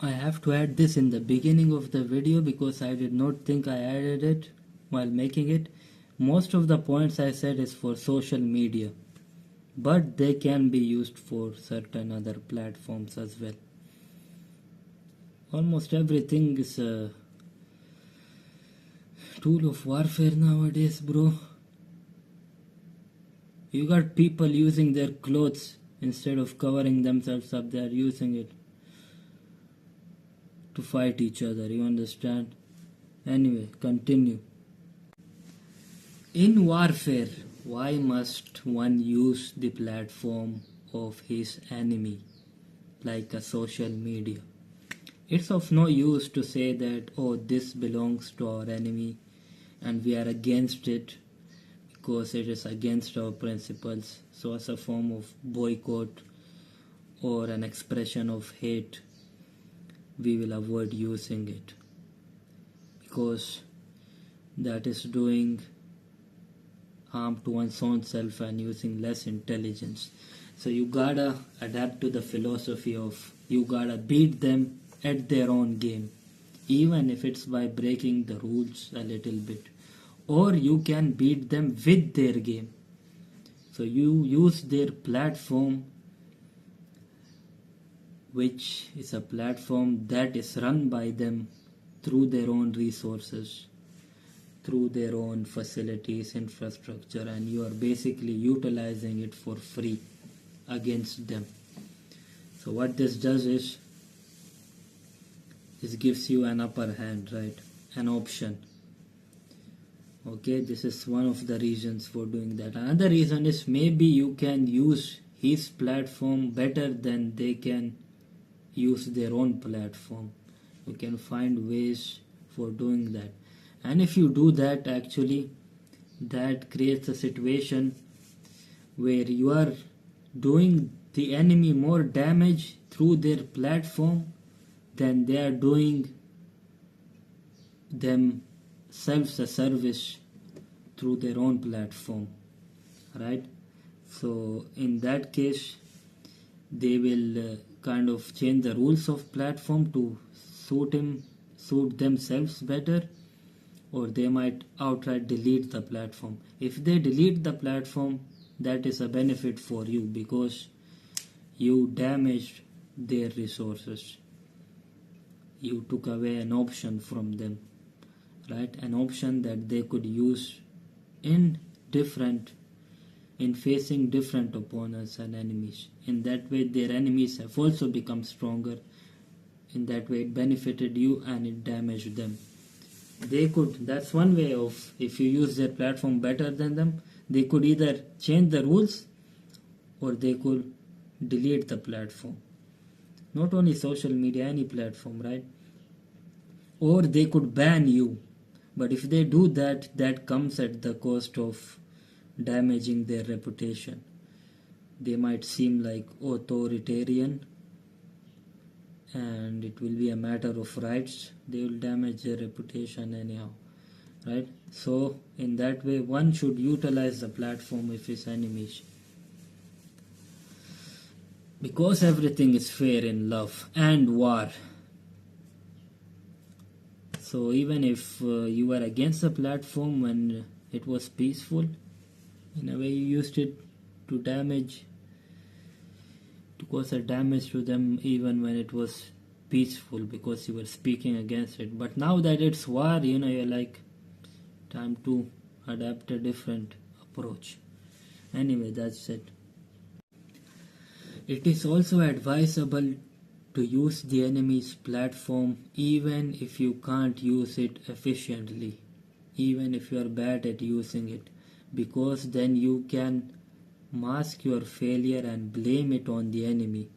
I have to add this in the beginning of the video because I did not think I added it while making it. Most of the points I said is for social media, but they can be used for certain other platforms as well. Almost everything is a tool of warfare nowadays, bro. You got people using their clothes instead of covering themselves up, they are using it to fight each other, you understand? Anyway, continue. In warfare, why must one use the platform of his enemy, like a social media? It's of no use to say that, oh, this belongs to our enemy and we are against it because it is against our principles. So as a form of boycott or an expression of hate, we will avoid using it because that is doing harm to one's own self and using less intelligence. So you gotta adapt to the philosophy of you gotta beat them at their own game, even if it's by breaking the rules a little bit, or you can beat them with their game. So you use their platform, which is a platform that is run by them through their own resources, through their own facilities, infrastructure, and you are basically utilizing it for free against them. So what this does is, this gives you an upper hand, right? An option. Okay, this is one of the reasons for doing that. Another reason is maybe you can use his platform better than they can use their own platform. You can find ways for doing that. And if you do that, actually, that creates a situation where you are doing the enemy more damage through their platform than they are doing themselves a service through their own platform, right? So in that case, they will kind of change the rules of platform to suit themselves better, or they might outright delete the platform. If they delete the platform, that is a benefit for you because you damaged their resources. You took away an option from them, right? An option that they could use in facing different opponents and enemies. In that way, their enemies have also become stronger. In that way, it benefited you and it damaged them. That's one way of, if you use their platform better than them, they could either change the rules or they could delete the platform. Not only social media, any platform, right? Or they could ban you. But if they do that, that comes at the cost of damaging their reputation. They might seem like authoritarian and it will be a matter of rights. They will damage their reputation anyhow, right? So in that way, one should utilize the platform of his enemies, because everything is fair in love and war. So even if you were against the platform when it was peaceful, in a way you used it to cause a damage to them even when it was peaceful, because you were speaking against it. But now that it's war, you're like, time to adapt a different approach. Anyway, that's it. It is also advisable to use the enemy's platform even if you can't use it efficiently, even if you are bad at using it, because then you can mask your failure and blame it on the enemy,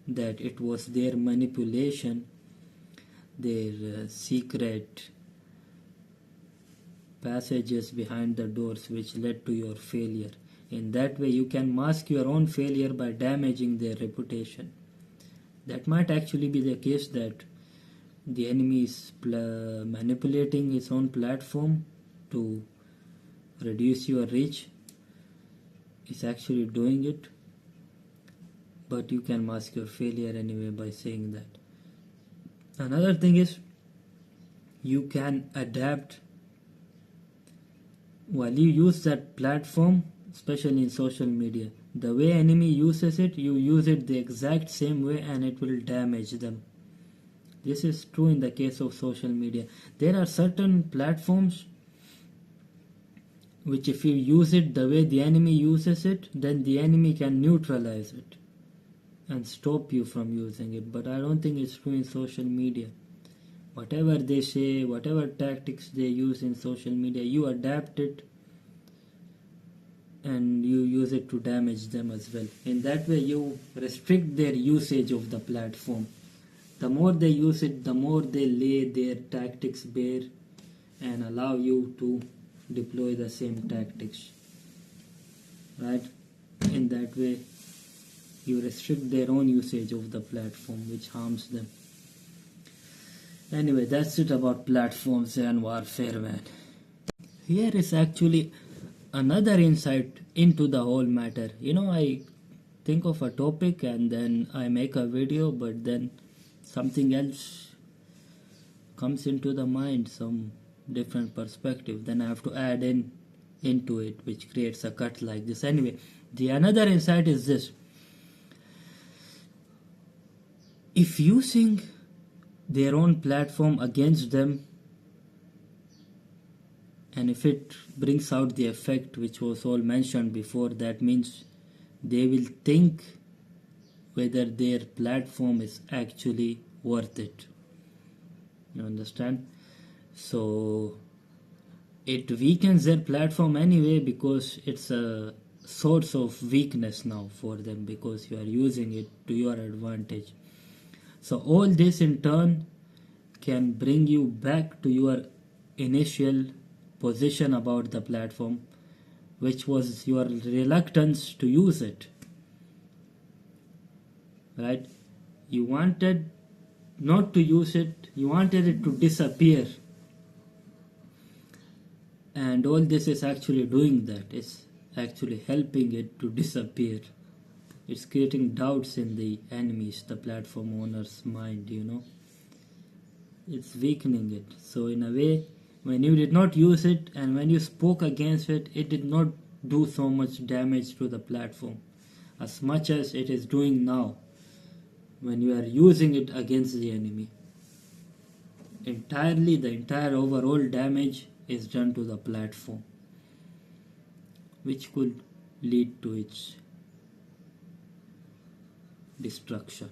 that it was their manipulation, their secret passages behind the doors which led to your failure. In that way, you can mask your own failure by damaging their reputation. That might actually be the case, that the enemy is manipulating his own platform to reduce your reach. Is actually doing it, but you can mask your failure anyway by saying that. Another thing is you can adapt while you use that platform, especially in social media. The way enemy uses it, you use it the exact same way and it will damage them. This is true in the case of social media. There are certain platforms which if you use it the way the enemy uses it, then the enemy can neutralize it and stop you from using it. But I don't think it's true in social media. Whatever they say, whatever tactics they use in social media, you adapt it and you use it to damage them as well. In that way, you restrict their usage of the platform. The more they use it, the more they lay their tactics bare and allow you to deploy the same tactics. Right? In that way, you restrict their own usage of the platform, which harms them. Anyway, that's it about platforms and warfare, man. Here is actually another insight into the whole matter. I think of a topic and then I make a video, but then something else comes into the mind, some different perspective. Then I have to add into it, which creates a cut like this. Anyway, the another insight is this. If using their own platform against them, and if it brings out the effect which was all mentioned before, that means they will think whether their platform is actually worth it. You understand? So it weakens their platform anyway, because it's a source of weakness now for them, because you are using it to your advantage. So all this in turn can bring you back to your initial position about the platform, which was your reluctance to use it. Right? You wanted not to use it, you wanted it to disappear. And all this is actually doing that. It's actually helping it to disappear. It's creating doubts in the enemies, the platform owner's mind, It's weakening it. So in a way, when you did not use it and when you spoke against it, it did not do so much damage to the platform as much as it is doing now when you are using it against the enemy. The entire overall damage is done to the platform, which could lead to its destruction.